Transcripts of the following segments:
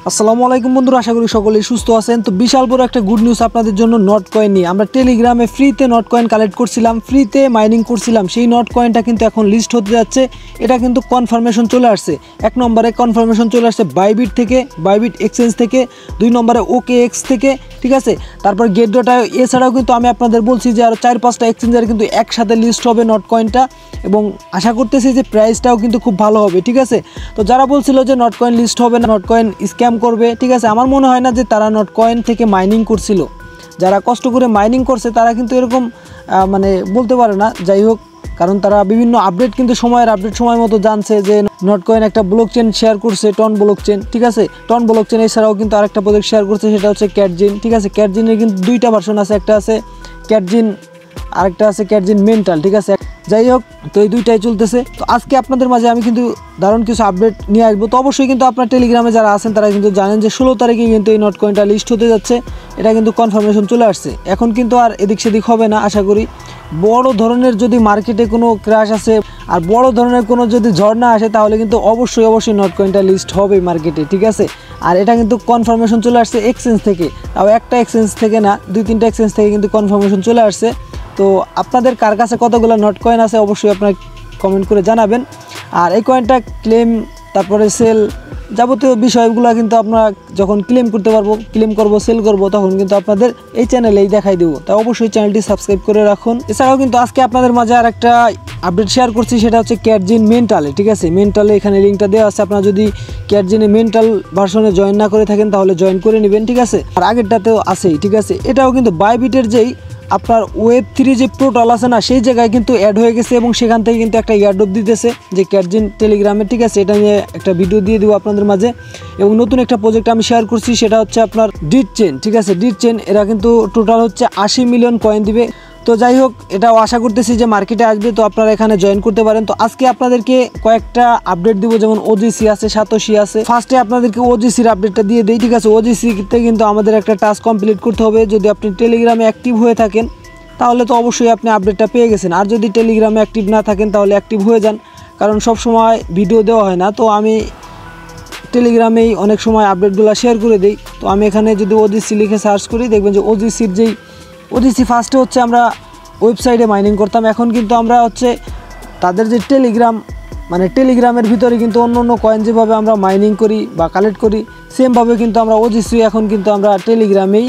আসসালামু আলাইকুম বন্ধুরা, আশা করি সকলেই সুস্থ আছেন। তো বিশাল বড় একটা গুড নিউজ আপনাদের জন্য। নট কয়েন নিয়ে আমরা টেলিগ্রামে ফ্রিতে নট কয়েন কালেক্ট করছিলাম, ফ্রিতে মাইনিং করছিলাম। সেই নট কয়েনটা কিন্তু এখন লিস্ট হতে যাচ্ছে। এটা কিন্তু কনফার্মেশন চলে আসছে। এক নম্বরে কনফার্মেশন চলে আসছে বাইবিট থেকে, বাইবিট এক্সচেঞ্জ থেকে। 2 নম্বরে OKX থেকে, ঠিক আছে। তারপর গেটডটা। এছাড়াও কিন্তু আমি আপনাদের বলছি যে আরও 4-5টা এক্সচেঞ্জের কিন্তু একসাথে লিস্ট হবে নট কয়েনটা, এবং আশা করতেছি যে প্রাইসটাও কিন্তু খুব ভালো হবে, ঠিক আছে। তো যারা বলছিল যে নট কয়েন লিস্ট হবে না, নট কয়েন স্ক্যাম করবে, ঠিক আছে, আমার মনে হয় না যে তারা নট কয়েন থেকে মাইনিং করছিল। যারা কষ্ট করে মাইনিং করছে তারা কিন্তু এরকম মানে বলতে পারে না। যাই হোক, কারণ তারা বিভিন্ন আপডেট কিন্তু সময়ের আপডেট সময় মতো জানছে যে নট কয়েন একটা ব্লক চেন শেয়ার করছে, টন ব্লক চেন, ঠিক আছে। টন ব্লক চেন এছাড়াও কিন্তু আরেকটা প্রজেক্ট শেয়ার করছে, সেটা হচ্ছে ক্যাটজিন, ঠিক আছে। ক্যাটজিনের কিন্তু 2টা ভার্সন আছে, একটা আছে ক্যাটজিন, আরেকটা আছে ক্যাটজিন মেন্টাল, ঠিক আছে। যাই হোক, তো এই 2টাই চলতেছে। তো আজকে আপনাদের মাঝে আমি কিন্তু দারুণ কিছু আপডেট নিয়ে আসবো। তো অবশ্যই কিন্তু আপনার টেলিগ্রামে যারা আছেন তারা কিন্তু জানেন যে 16 তারিখে কিন্তু এই নট কয়েনটা লিস্ট হতে যাচ্ছে। এটা কিন্তু কনফার্মেশন চলে আসছে। এখন কিন্তু আর এদিক সেদিক হবে না আশা করি। বড় ধরনের যদি মার্কেটে কোনো ক্র্যাশ আসে আর বড় ধরনের কোনো যদি ঝড় আসে, তাহলে কিন্তু অবশ্যই নট কয়েনটা লিস্ট হবে মার্কেটে, ঠিক আছে। আর এটা কিন্তু কনফার্মেশন চলে আসছে এক্সচেঞ্জ থেকে, তাও একটা এক্সচেঞ্জ থেকে না, 2-3টা এক্সচেঞ্জ থেকে কিন্তু কনফার্মেশন চলে আসছে। তো আপনাদের কার কাছে কতগুলো নট কয়েন আছে অবশ্যই আপনারা কমেন্ট করে জানাবেন। আর এই কয়েনটা ক্লেম, তারপরে সেল, যাবতীয় বিষয়গুলো কিন্তু আপনারা যখন ক্লেম করব, সেল করব, তখন কিন্তু আপনাদের এই চ্যানেলেই দেখাই দেবো। তাই অবশ্যই চ্যানেলটি সাবস্ক্রাইব করে রাখুন। এছাড়াও কিন্তু আজকে আপনাদের মাঝে আর একটা আপডেট শেয়ার করছি, সেটা হচ্ছে ক্যাটজিন মেন্টালে, ঠিক আছে। মেন্টালে এখানে লিঙ্কটা দেওয়া আছে। আপনারা যদি ক্যাটজিনে মেন্টাল ভার্সনে জয়েন না করে থাকেন তাহলে জয়েন করে নেবেন, ঠিক আছে। আর আগেরটাতেও আছেই, ঠিক আছে। এটাও কিন্তু বাইবিটের যেই আপনার Web3 যে পোর্টাল আছে না, সেই জায়গায় কিন্তু অ্যাড হয়ে গেছে, এবং সেখান থেকে কিন্তু একটা ইয়ারড্রপ দিতেছে যে ক্যাটজিন টেলিগ্রামে, ঠিক আছে। এটা নিয়ে একটা ভিডিও দিয়ে দেবো আপনাদের মাঝে। এবং নতুন একটা প্রজেক্ট আমি শেয়ার করছি, সেটা হচ্ছে আপনার ডিট চেন, ঠিক আছে। ডিট চেন এরা কিন্তু টোটাল হচ্ছে 80 মিলিয়ন কয়েন দিবে। তো যাই হোক, এটাও আশা করতেছি যে মার্কেটে আসবে, তো আপনারা এখানে জয়েন করতে পারেন। তো আজকে আপনাদেরকে কয়েকটা আপডেট দিব, যেমন OGC আছে, সাতোশি আছে। ফার্স্টে আপনাদেরকে OGCর আপডেটটা দিয়ে দেই, ঠিক আছে। OGCতে কিন্তু আমাদের একটা টাস্ক কমপ্লিট করতে হবে। যদি আপনি টেলিগ্রামে অ্যাক্টিভ হয়ে থাকেন তাহলে তো অবশ্যই আপনি আপডেটটা পেয়ে গেছেন। আর যদি টেলিগ্রামে অ্যাক্টিভ না থাকেন তাহলে অ্যাক্টিভ হয়ে যান, কারণ সব সময় ভিডিও দেওয়া হয় না। তো আমি টেলিগ্রামেই অনেক সময় আপডেটগুলো শেয়ার করে দিই। তো আমি এখানে যদি OGC লিখে সার্চ করি, দেখবেন যে OGCর যেই OGC ফার্স্টে হচ্ছে আমরা ওয়েবসাইটে মাইনিং করতাম, এখন কিন্তু আমরা হচ্ছে তাদের যে টেলিগ্রাম, মানে টেলিগ্রামের ভিতরে কিন্তু অন্য কয়েন যেভাবে আমরা মাইনিং করি বা কালেক্ট করি, সেমভাবে কিন্তু আমরা OGC এখন কিন্তু আমরা টেলিগ্রামেই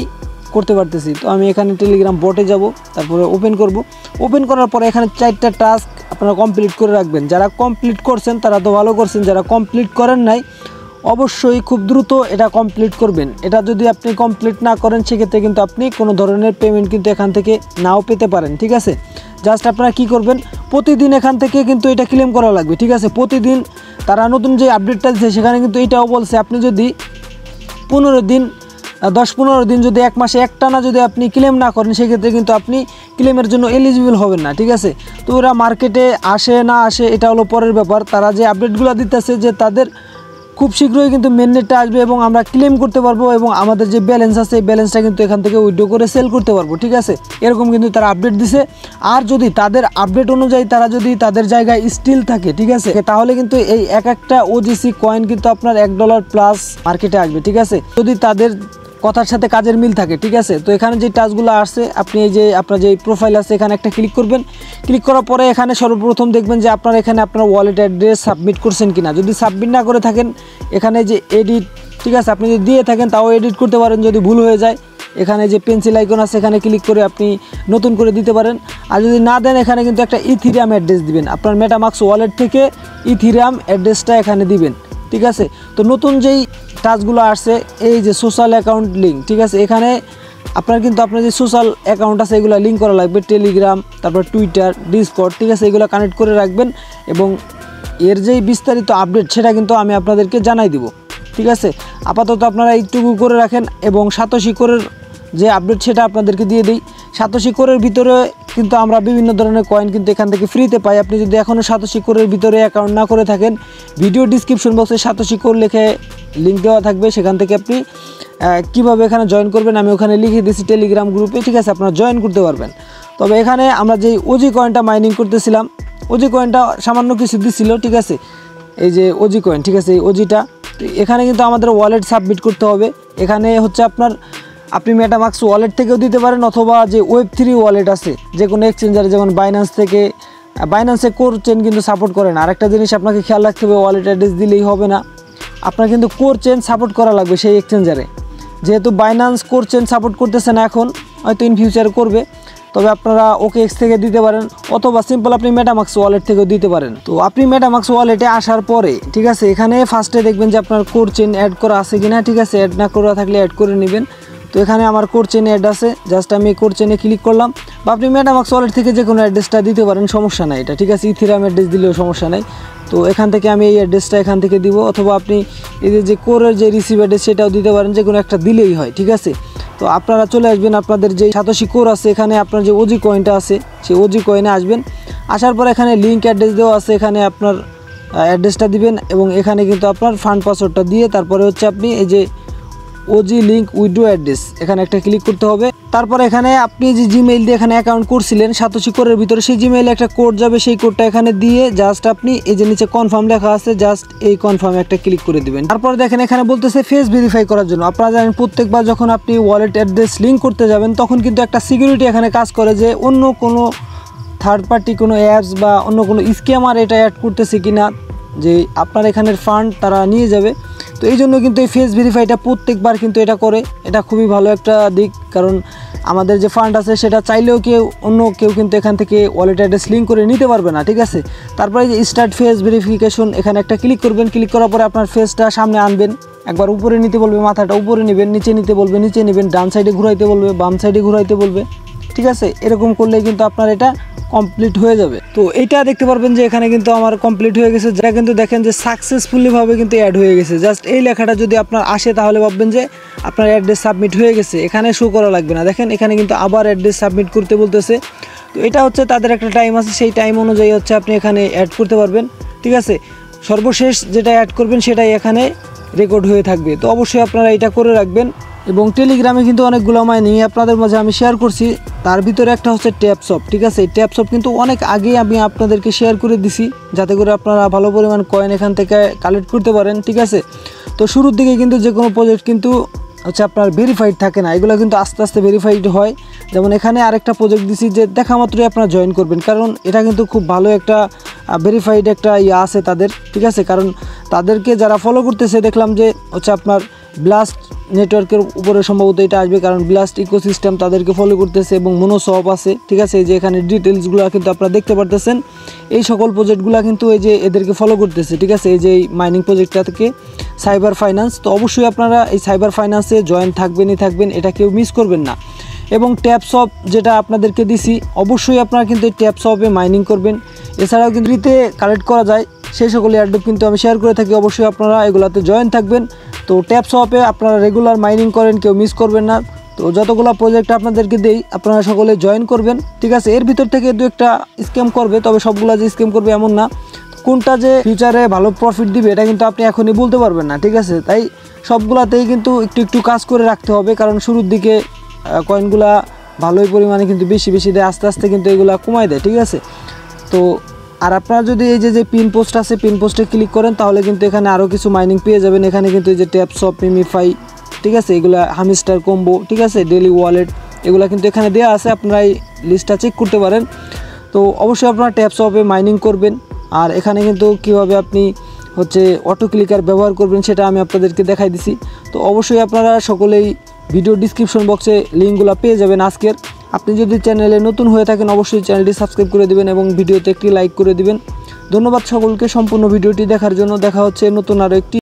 করতে পারতেছি। তো আমি এখানে টেলিগ্রাম বটে যাব, তারপরে ওপেন করব। ওপেন করার পরে এখানে 4টা টাস্ক আপনারা কমপ্লিট করে রাখবেন। যারা কমপ্লিট করছেন তারা তো ভালো করছেন, যারা কমপ্লিট করেন নাই অবশ্যই খুব দ্রুত এটা কমপ্লিট করবেন। এটা যদি আপনি কমপ্লিট না করেন সেক্ষেত্রে কিন্তু আপনি কোনো ধরনের পেমেন্ট কিন্তু এখান থেকে নাও পেতে পারেন, ঠিক আছে। জাস্ট আপনারা কি করবেন, প্রতিদিন এখান থেকে কিন্তু এটা ক্লেম করা লাগবে, ঠিক আছে। প্রতিদিন তারা নতুন যে আপডেটটা দিচ্ছে সেখানে কিন্তু এটাও বলছে, আপনি যদি 15 দিন 10-15 দিন যদি 1 মাসে একটানা যদি আপনি ক্লেম না করেন সেক্ষেত্রে কিন্তু আপনি ক্লেমের জন্য এলিজিবল হবেন না, ঠিক আছে। তো ওরা মার্কেটে আসে না আসে এটা হলো পরের ব্যাপার। তারা যে আপডেটগুলো দিতেছে যে তাদের খুব শীঘ্রই কিন্তু মেননেটটা আসবে এবং আমরা ক্লেম করতে পারবো, এবং আমাদের যে ব্যালেন্স আছে এই ব্যালেন্সটা কিন্তু এখান থেকে উইথড্র করে সেল করতে পারবো, ঠিক আছে। এরকম কিন্তু তারা আপডেট দিছে। আর যদি তাদের আপডেট অনুযায়ী তারা যদি তাদের জায়গায় স্টিল থাকে, ঠিক আছে, তাহলে কিন্তু এই একটা OGC কয়েন কিন্তু আপনার $1+ মার্কেটে আসবে, ঠিক আছে, যদি তাদের কথার সাথে কাজের মিল থাকে, ঠিক আছে। তো এখানে যে টাস্কগুলো আসছে, আপনি এই যে আপনার যে প্রোফাইল আছে এখানে একটা ক্লিক করবেন। ক্লিক করার পরে এখানে সর্বপ্রথম দেখবেন যে আপনার এখানে আপনার ওয়ালেট অ্যাড্রেস সাবমিট করছেন কিনা। যদি সাবমিট না করে থাকেন এখানে যে এডিট, ঠিক আছে, আপনি যদি দিয়ে থাকেন তাও এডিট করতে পারেন যদি ভুল হয়ে যায়। এখানে যে পেন্সিল আইকন আছে এখানে ক্লিক করে আপনি নতুন করে দিতে পারেন। আর যদি না দেন এখানে কিন্তু একটা ইথিরিয়াম অ্যাড্রেস দিবেন, আপনার মেটামাক্স ওয়ালেট থেকে ইথিরিয়াম অ্যাড্রেসটা এখানে দিবেন, ঠিক আছে। তো নতুন যেই টাস্কগুলো আসছে, এই যে সোশ্যাল অ্যাকাউন্ট লিঙ্ক, ঠিক আছে, এখানে আপনার কিন্তু আপনার যে সোশ্যাল অ্যাকাউন্ট আছে এগুলো লিঙ্ক করা লাগবে, টেলিগ্রাম, তারপর টুইটার, ডিসকর্ড, ঠিক আছে, এগুলো কানেক্ট করে রাখবেন। এবং এর যেই বিস্তারিত আপডেট সেটা কিন্তু আমি আপনাদেরকে জানাই দিব, ঠিক আছে। আপাতত আপনারা এইটুকু করে রাখেন, এবং সাতোশি কোরের যে আপডেট সেটা আপনাদেরকে দিয়ে দিই। সাতোশি কোরের ভিতরে কিন্তু আমরা বিভিন্ন ধরনের কয়েন কিন্তু এখান থেকে ফ্রিতে পাই। আপনি যদি এখনও সাতোশি কোরের ভিতরে অ্যাকাউন্ট না করে থাকেন, ভিডিও ডিসক্রিপশন বক্সে সাতোশি কোর লিখে লিঙ্ক দেওয়া থাকবে, সেখান থেকে আপনি কীভাবে এখানে জয়েন করবেন আমি ওখানে লিখে দিয়েছি টেলিগ্রাম গ্রুপে, ঠিক আছে, আপনারা জয়েন করতে পারবেন। তবে এখানে আমরা যেই OG কয়েনটা মাইনিং করতেছিলাম, OG কয়েনটা সামান্য কিছু দিছিল, ঠিক আছে, এই যে OG কয়েন, ঠিক আছে, এই OGটা তো এখানে কিন্তু আমাদের ওয়ালেট সাবমিট করতে হবে। এখানে হচ্ছে আপনি মেটামাক্স ওয়ালেট থেকেও দিতে পারেন, অথবা যে Web3 ওয়ালেট আছে যে কোনো এক্সচেঞ্জারে, যেমন বাইন্যান্সে কোর চেন কিন্তু সাপোর্ট করে না। আরেকটা জিনিস আপনাকে খেয়াল রাখতে হবে, ওয়ালেট অ্যাড্রেস দিলেই হবে না, আপনার কিন্তু কোর চেন সাপোর্ট করা লাগবে সেই এক্সচেঞ্জারে। যেহেতু বাইন্যান্স কোর চেন সাপোর্ট করতেছে না এখন, হয়তো ইন ফিউচারে করবে, তবে আপনারা OKX থেকে দিতে পারেন, অথবা সিম্পল আপনি মেটামাক্স ওয়ালেট থেকেও দিতে পারেন। তো আপনি মেটামাক্স ওয়ালেটে আসার পরে ঠিক আছে, এখানে ফার্স্টে দেখবেন যে আপনার কোর চেন অ্যাড করা আছে কিনা, ঠিক আছে। অ্যাড না করা থাকলে অ্যাড করে নেবেন। তো এখানে আমার কোর চেন অ্যাড আছে, জাস্ট আমি কোর চেনে ক্লিক করলাম। বা আপনি মেটামাক্স ওয়ালেট থেকে যে কোনো অ্যাড্রেসটা দিতে পারেন, সমস্যা নাই এটা, ঠিক আছে। ইথেরিয়াম অ্যাড্রেস দিলেও সমস্যা নাই। তো এখান থেকে আমি এই অ্যাড্রেসটা এখান থেকে দিব, অথবা আপনি এই যে কোরের যে রিসিভ অ্যাড্রেস সেটাও দিতে পারেন, যে কোনো একটা দিলেই হয়, ঠিক আছে। তো আপনারা চলে আসবেন আপনাদের যে সাতোশি কোর আছে, এখানে আপনার যে ওজি কয়েনটা আছে সেই ওজি কয়েনে আসবেন। আসার পর এখানে লিঙ্ক অ্যাড্রেস দেওয়া আছে, এখানে আপনার অ্যাড্রেসটা দিবেন, এবং এখানে কিন্তু আপনার ফান্ড পাসওয়ার্ডটা দিয়ে তারপরে হচ্ছে আপনি এই যে ওজি লিঙ্ক উইথড্র অ্যাড্রেস এখানে একটা ক্লিক করতে হবে। তারপরে এখানে আপনি যে জিমেইল দিয়ে এখানে অ্যাকাউন্ট করছিলেন সাতোশি কোরের ভিতরে, সেই জিমেইলে একটা কোড যাবে, সেই কোডটা এখানে দিয়ে জাস্ট আপনি এই যে নিচে কনফার্ম লেখা আছে, জাস্ট এই কনফার্মে একটা ক্লিক করে দিবেন। তারপরে দেখেন এখানে বলতেছে ফেস ভেরিফাই করার জন্য। আপনারা জানেন প্রত্যেকবার যখন আপনি ওয়ালেট অ্যাড্রেস লিঙ্ক করতে যাবেন, তখন কিন্তু একটা সিকিউরিটি এখানে কাজ করে, যে অন্য কোনো থার্ড পার্টি কোনো অ্যাপস বা অন্য কোনো স্ক্যামার এটা অ্যাড করতেছে কিনা, যে আপনার এখানের ফান্ড তারা নিয়ে যাবে। তো এই জন্য কিন্তু এই ফেস ভেরিফাইটা প্রত্যেকবার কিন্তু এটা করে, এটা খুবই ভালো একটা দিক। কারণ আমাদের যে ফান্ড আছে সেটা চাইলেও অন্য কেউ কিন্তু এখান থেকে ওয়ালেট অ্যাড্রেস লিঙ্ক করে নিতে পারবে না, ঠিক আছে। তারপরে যে স্টার্ট ফেস ভেরিফিকেশন এখানে একটা ক্লিক করবেন। ক্লিক করার পরে আপনার ফেসটা সামনে আনবেন, একবার উপরে নিতে বলবে, মাথাটা উপরে নেবেন, নিচে নিতে বলবে নিচে নেবেন, ডান সাইডে ঘুরাইতে বলবে, বাম সাইডে ঘুরাইতে বলবে, ঠিক আছে। এরকম করলে কিন্তু আপনার এটা কমপ্লিট হয়ে যাবে। তো এইটা দেখতে পারবেন যে এখানে কিন্তু আমার কমপ্লিট হয়ে গেছে, যেটা কিন্তু দেখেন যে সাকসেসফুলি ভাবে কিন্তু অ্যাড হয়ে গেছে। জাস্ট এই লেখাটা যদি আপনার আসে তাহলে ভাববেন যে আপনার অ্যাড্রেস সাবমিট হয়ে গেছে, এখানে শো করা লাগবে না। দেখেন এখানে কিন্তু আবার অ্যাড্রেস সাবমিট করতে বলতেছে। তো এটা হচ্ছে তাদের একটা টাইম আছে, সেই টাইম অনুযায়ী হচ্ছে আপনি এখানে অ্যাড করতে পারবেন, ঠিক আছে। সর্বশেষ যেটা অ্যাড করবেন সেটাই এখানে রেকর্ড হয়ে থাকবে। তো অবশ্যই আপনারা এটা করে রাখবেন। এবং টেলিগ্রামে কিন্তু অনেকগুলো মাইনিং আপনাদের মাঝে আমি শেয়ার করছি, তার ভিতরে একটা হচ্ছে ট্যাপসপ, ঠিক আছে। এই ট্যাপসপ কিন্তু অনেক আগে আমি আপনাদেরকে শেয়ার করে দিছি, যাতে করে আপনারা ভালো পরিমাণ কয়েন এখান থেকে কালেক্ট করতে পারেন, ঠিক আছে। তো শুরুর দিকে কিন্তু যে কোনো প্রজেক্ট কিন্তু হচ্ছে আপনার ভেরিফাইড থাকে না, এগুলো কিন্তু আস্তে আস্তে ভেরিফাইড হয়। যেমন এখানে আরেকটা প্রজেক্ট দিছি যে দেখা মাত্রই আপনারা জয়েন করবেন, কারণ এটা কিন্তু খুব ভালো একটা ভেরিফাইড একটা আছে তাদের, ঠিক আছে। কারণ তাদেরকে যারা ফলো করতেছে দেখলাম যে হচ্ছে আপনার ব্লাস্ট নেটওয়ার্কের উপরে সম্ভবত এটা আসবে, কারণ ব্লাস্ট ইকোসিস্টেম তাদেরকে ফলো করতেছে, এবং মনোসপ আছে, ঠিক আছে। এই যে এখানে ডিটেলসগুলো কিন্তু আপনারা দেখতে পারতেছেন, এই সকল প্রজেক্টগুলো কিন্তু এই যে এদেরকে ফলো করতেছে, ঠিক আছে। এই যে এই মাইনিং প্রজেক্টটা থেকে সাইবার ফাইন্যান্স, তো অবশ্যই আপনারা এই সাইবার ফাইন্যান্সে জয়েন থাকবেন, এটা কেউ মিস করবেন না। এবং ট্যাপসপ যেটা আপনাদেরকে দিছি, অবশ্যই আপনারা কিন্তু এই ট্যাপসপে মাইনিং করবেন। এছাড়াও কিন্তু ফ্রিতে কালেক্ট করা যায়, সেই সকল এয়ারড্রপ কিন্তু আমি শেয়ার করে থাকি, অবশ্যই আপনারা এগুলাতে জয়েন থাকবেন। তো ট্যাপসপে আপনারা রেগুলার মাইনিং করেন, কেউ মিস করবেন না। তো যতগুলো প্রজেক্ট আপনাদেরকে দেই আপনারা সকলে জয়েন করবেন, ঠিক আছে। এর ভিতর থেকে দু একটা স্ক্যাম করবে, তবে সবগুলা যে স্ক্যাম করবে এমন না। কোনটা যে ফিউচারে ভালো প্রফিট দিবে এটা কিন্তু আপনি এখনই বলতে পারবেন না, ঠিক আছে। তাই সবগুলাতেই কিন্তু একটু কাজ করে রাখতে হবে, কারণ শুরুর দিকে কয়েনগুলা ভালোই পরিমাণে কিন্তু বেশি দেয়, আস্তে আস্তে কিন্তু এগুলা কমায় দেয়, ঠিক আছে। তো আর আপনারা যদি এই যে পিন পোস্ট আছে, পিন পোস্টে ক্লিক করেন তাহলে কিন্তু এখানে আরও কিছু মাইনিং পেয়ে যাবেন। এখানে কিন্তু এই যে ট্যাপসপ, মিমিফাই, ঠিক আছে, এগুলা হামিস্টার কম্বো, ঠিক আছে, ডেলি ওয়ালেট, এগুলা কিন্তু এখানে দেওয়া আছে, আপনারা এই লিস্টটা চেক করতে পারেন। তো অবশ্যই আপনারা ট্যাপসপে মাইনিং করবেন। আর এখানে কিন্তু কিভাবে আপনি হচ্ছে অটো ক্লিকার ব্যবহার করবেন সেটা আমি আপনাদেরকে দেখাই দিছি। তো অবশ্যই আপনারা সকলেই ভিডিও ডিসক্রিপশন বক্সে লিঙ্কগুলো পেয়ে যাবেন আজকের। আপনি যদি চ্যানেলে নতুন হয়ে থাকেন অবশ্যই চ্যানেলটি সাবস্ক্রাইব করে দিবেন এবং ভিডিওতে একটি লাইক করে দিবেন। ধন্যবাদ সকলকে সম্পূর্ণ ভিডিওটি দেখার জন্য। দেখা হচ্ছে নতুন আরও একটি